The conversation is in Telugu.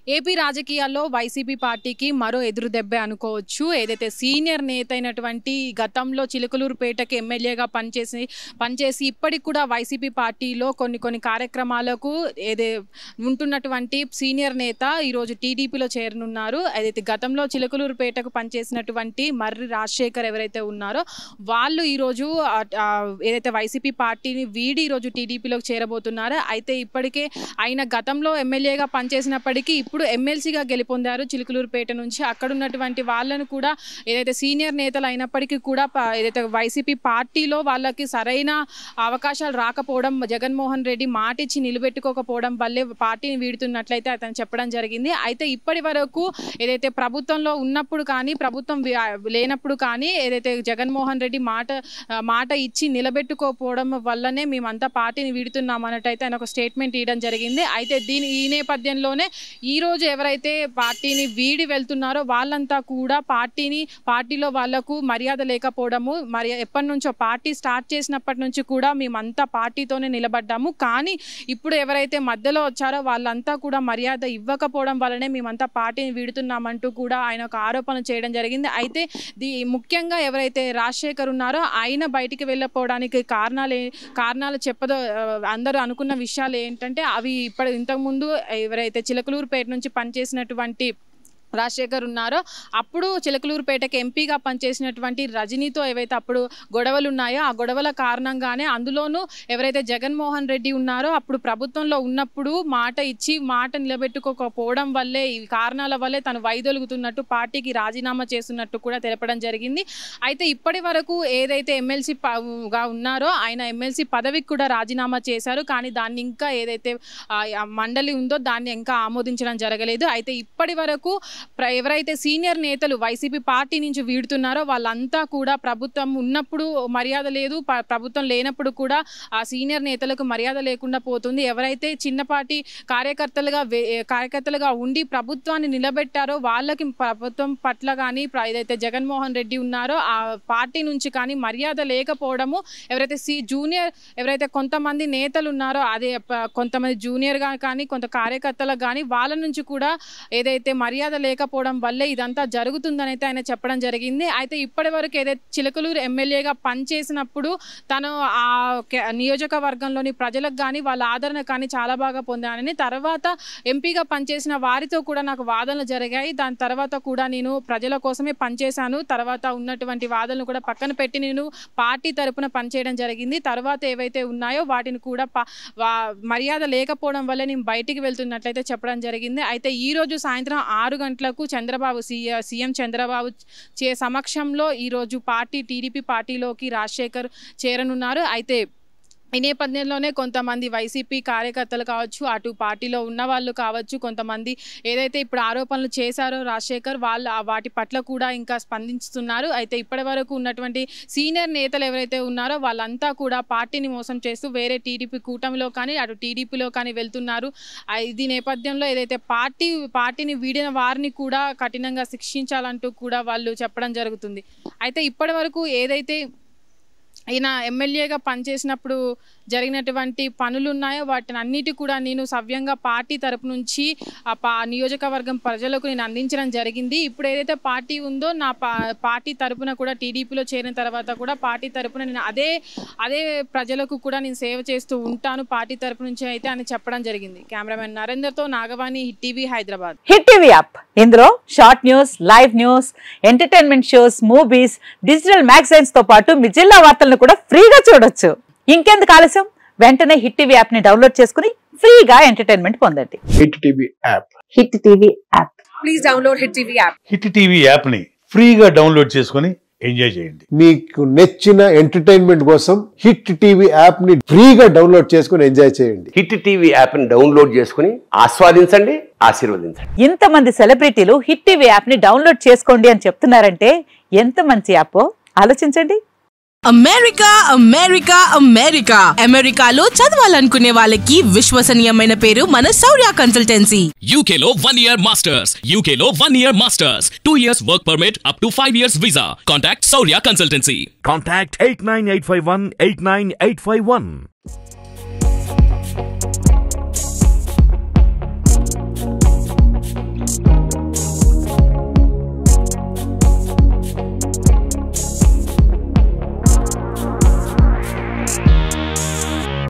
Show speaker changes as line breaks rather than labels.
ఏపీ రాజకీయాల్లో వైసీపీ పార్టీకి మరో ఎదురు దెబ్బే అనుకోవచ్చు. ఏదైతే సీనియర్ నేత అయినటువంటి గతంలో చిలకలూరుపేటకి ఎమ్మెల్యేగా పనిచేసి ఇప్పటికి కూడా వైసీపీ పార్టీలో కొన్ని కార్యక్రమాలకు ఉంటున్నటువంటి సీనియర్ నేత ఈరోజు టీడీపీలో చేరనున్నారు. ఏదైతే గతంలో చిలకలూరుపేటకు పనిచేసినటువంటి మర్రి రాజశేఖర్ ఎవరైతే ఉన్నారో వాళ్ళు ఈరోజు ఏదైతే వైసీపీ పార్టీని వీడి ఈరోజు టీడీపీలోకి చేరబోతున్నారో. అయితే ఇప్పటికే ఆయన గతంలో ఎమ్మెల్యేగా పనిచేసినప్పటికీ ఇప్పుడు ఎమ్మెల్సీగా గెలుపొందారు చిలకలూరుపేట నుంచి. అక్కడ ఉన్నటువంటి వాళ్ళను కూడా ఏదైతే సీనియర్ నేతలు అయినప్పటికీ కూడా ఏదైతే వైసీపీ పార్టీలో వాళ్ళకి సరైన అవకాశాలు రాకపోవడం, జగన్మోహన్ రెడ్డి మాట ఇచ్చి నిలబెట్టుకోకపోవడం వల్లే పార్టీని వీడుతున్నట్లయితే అతను చెప్పడం జరిగింది. అయితే ఇప్పటి వరకు ఏదైతే ప్రభుత్వంలో ఉన్నప్పుడు కానీ ప్రభుత్వం లేనప్పుడు కానీ ఏదైతే జగన్మోహన్ రెడ్డి మాట ఇచ్చి నిలబెట్టుకోకపోవడం వల్లనే మేమంతా పార్టీని వీడుతున్నాం అన్నట్టయితే ఆయన ఒక స్టేట్మెంట్ ఇవ్వడం జరిగింది. అయితే ఈ నేపథ్యంలోనే ఈరోజు ఎవరైతే పార్టీని వీడి వెళ్తున్నారో వాళ్ళంతా కూడా పార్టీలో వాళ్లకు మర్యాద లేకపోవడము, ఎప్పటి నుంచో పార్టీ స్టార్ట్ చేసినప్పటి నుంచి కూడా మేమంతా పార్టీతోనే నిలబడ్డాము, కానీ ఇప్పుడు ఎవరైతే మధ్యలో వచ్చారో వాళ్ళంతా కూడా మర్యాద ఇవ్వకపోవడం వల్లనే మేమంతా పార్టీని వీడుతున్నామంటూ కూడా ఆయన ఒక ఆరోపణ చేయడం జరిగింది. అయితే ముఖ్యంగా ఎవరైతే రాజశేఖర్ ఉన్నారో ఆయన బయటికి వెళ్ళకపోవడానికి కారణాలు చెప్పదో అందరూ అనుకున్న విషయాలు ఏంటంటే అవి ఇంతకుముందు ఎవరైతే చిలకలూరుపేట నుంచి పనిచేసినటువంటి రాజశేఖర్ ఉన్నారో అప్పుడు చిలకలూరుపేటకి ఎంపీగా పనిచేసినటువంటి రజనీతో ఏవైతే అప్పుడు గొడవలు ఉన్నాయో ఆ గొడవల కారణంగానే అందులోనూ ఎవరైతే జగన్మోహన్ రెడ్డి ఉన్నారో అప్పుడు ప్రభుత్వంలో ఉన్నప్పుడు మాట ఇచ్చి మాట నిలబెట్టుకోకపోవడం వల్లే ఈ కారణాల వల్లే తను వైదొలుగుతున్నట్టు పార్టీకి రాజీనామా చేస్తున్నట్టు కూడా తెలపడం జరిగింది. అయితే ఇప్పటి వరకు ఏదైతే ఎమ్మెల్సీగా ఉన్నారో ఆయన ఎమ్మెల్సీ పదవికి కూడా రాజీనామా చేశారు, కానీ దాన్ని ఇంకా ఏదైతే మండలి ఉందో దాన్ని ఇంకా ఆమోదించడం జరగలేదు. అయితే ఇప్పటి వరకు ఎవరైతే సీనియర్ నేతలు వైసీపీ పార్టీ నుంచి వీడుతున్నారో వాళ్ళంతా కూడా ప్రభుత్వం ఉన్నప్పుడు మర్యాద లేదు, ప్రభుత్వం లేనప్పుడు కూడా ఆ సీనియర్ నేతలకు మర్యాద లేకుండా పోతుంది. ఎవరైతే చిన్నపాటి కార్యకర్తలుగా ఉండి ప్రభుత్వాన్ని నిలబెట్టారో వాళ్ళకి ప్రభుత్వం పట్ల కానీ ఏదైతే జగన్మోహన్ రెడ్డి ఉన్నారో ఆ పార్టీ నుంచి కానీ మర్యాద లేకపోవడము, ఎవరైతే కొంతమంది నేతలు ఉన్నారో అదే కొంతమంది జూనియర్గా కానీ కొంత కార్యకర్తలకు కానీ వాళ్ళ నుంచి కూడా ఏదైతే మర్యాద లేకపోవడం వల్లే ఇదంతా జరుగుతుందని అయితే ఆయన చెప్పడం జరిగింది. అయితే ఇప్పటి వరకు ఏదైతే చిలకలూరు ఎమ్మెల్యేగా పనిచేసినప్పుడు తను ఆ నియోజకవర్గంలోని ప్రజలకు కానీ వాళ్ళ ఆదరణ కానీ చాలా బాగా పొందానని, తర్వాత ఎంపీగా పనిచేసిన వారితో కూడా నాకు వాదనలు జరిగాయి, దాని తర్వాత కూడా నేను ప్రజల కోసమే పనిచేశాను, తర్వాత ఉన్నటువంటి వాదనలు కూడా పక్కన పెట్టి నేను పార్టీ తరపున పనిచేయడం జరిగింది, తర్వాత ఏవైతే ఉన్నాయో వాటిని కూడా మర్యాద లేకపోవడం వల్ల నేను బయటికి వెళ్తున్నట్లయితే చెప్పడం జరిగింది. అయితే ఈరోజు సాయంత్రం 6 గంటలకు సీఎం చంద్రబాబు సమక్షంలో ఈరోజు టీడీపీ పార్టీలోకి రాజశేఖర్ చేరనున్నారు. అయితే ఈ నేపథ్యంలోనే కొంతమంది వైసీపీ కార్యకర్తలు కావచ్చు, అటు పార్టీలో ఉన్న వాళ్ళు కావచ్చు, కొంతమంది ఏదైతే ఇప్పుడు ఆరోపణలు చేశారో రాజశేఖర్ వాటి పట్ల కూడా ఇంకా స్పందిస్తున్నారు. అయితే ఇప్పటి వరకు ఉన్నటువంటి సీనియర్ నేతలు ఎవరైతే ఉన్నారో వాళ్ళంతా కూడా పార్టీని మోసం చేస్తూ వేరే టీడీపీ కూటమిలో కానీ అటు టీడీపీలో కానీ వెళ్తున్నారు. ఇది నేపథ్యంలో ఏదైతే పార్టీని వీడిన వారిని కూడా కఠినంగా శిక్షించాలంటూ కూడా వాళ్ళు చెప్పడం జరుగుతుంది. అయితే ఇప్పటి వరకు ఏదైతే ఈయన ఎమ్మెల్యేగా పనిచేసినప్పుడు జరిగినటువంటి పనులు ఉన్నాయో వాటిని అన్నిటి కూడా నేను సవ్యంగా పార్టీ తరపు నుంచి నియోజకవర్గం ప్రజలకు నేను అందించడం జరిగింది. ఇప్పుడు ఏదైతే పార్టీ ఉందో నా పార్టీ తరపున కూడా టీడీపీలో చేరిన తర్వాత కూడా పార్టీ తరపున నేను అదే ప్రజలకు కూడా నేను సేవ చేస్తూ ఉంటాను పార్టీ తరపు నుంచి అయితే అని చెప్పడం జరిగింది. కెమెరామెన్ నరేందర్తో Nagavani, hit TV, Hyderabad.
Hit TV app ఇందులో short news, live news, entertainment shows, movies, digital magazines తో పాటు మీ జిల్లా వార్తలను కూడా ఫ్రీగా చూడొచ్చు. ఇంకెందుకు ఆలస్యం, వెంటనే హిట్ టీవీ యాప్ ని డౌన్లోడ్ చేసుకుని ఫ్రీగా ఎంటర్టైన్మెంట్ పొందండి.
Hit TV app.
Hit TV app.
Please download hit TV app.
Hit TV app ని ఫ్రీగా డౌన్లోడ్ చేసుకుని ఎంజాయ్ చేయండి.
మీకు నచ్చిన ఎంటర్టైన్మెంట్ కోసం హిట్ టీవీ యాప్ ని ఫ్రీగా డౌన్లోడ్ చేసుకుని ఎంజాయ్ చేయండి.
హిట్ టీవీ యాప్ ని డౌన్లోడ్ చేసుకుని ఆస్వాదించండి, ఆశీర్వదించండి.
ఇంతమంది సెలబ్రిటీలు హిట్ టీవీ యాప్ ని డౌన్లోడ్ చేసుకోండి అని చెప్తున్నారంటే ఎంత మంచి యాప్ ఆలోచించండి.
అమెరికాలో చదవాలనుకునే వాళ్ళకి విశ్వసనీయమైన పేరు మన శౌర్య కన్సల్టెన్సీ.
UK లో 1 year masters, 2 years work permit up to 5 years visa. Contact Saurya Consultancy.
Contact 89851 89851.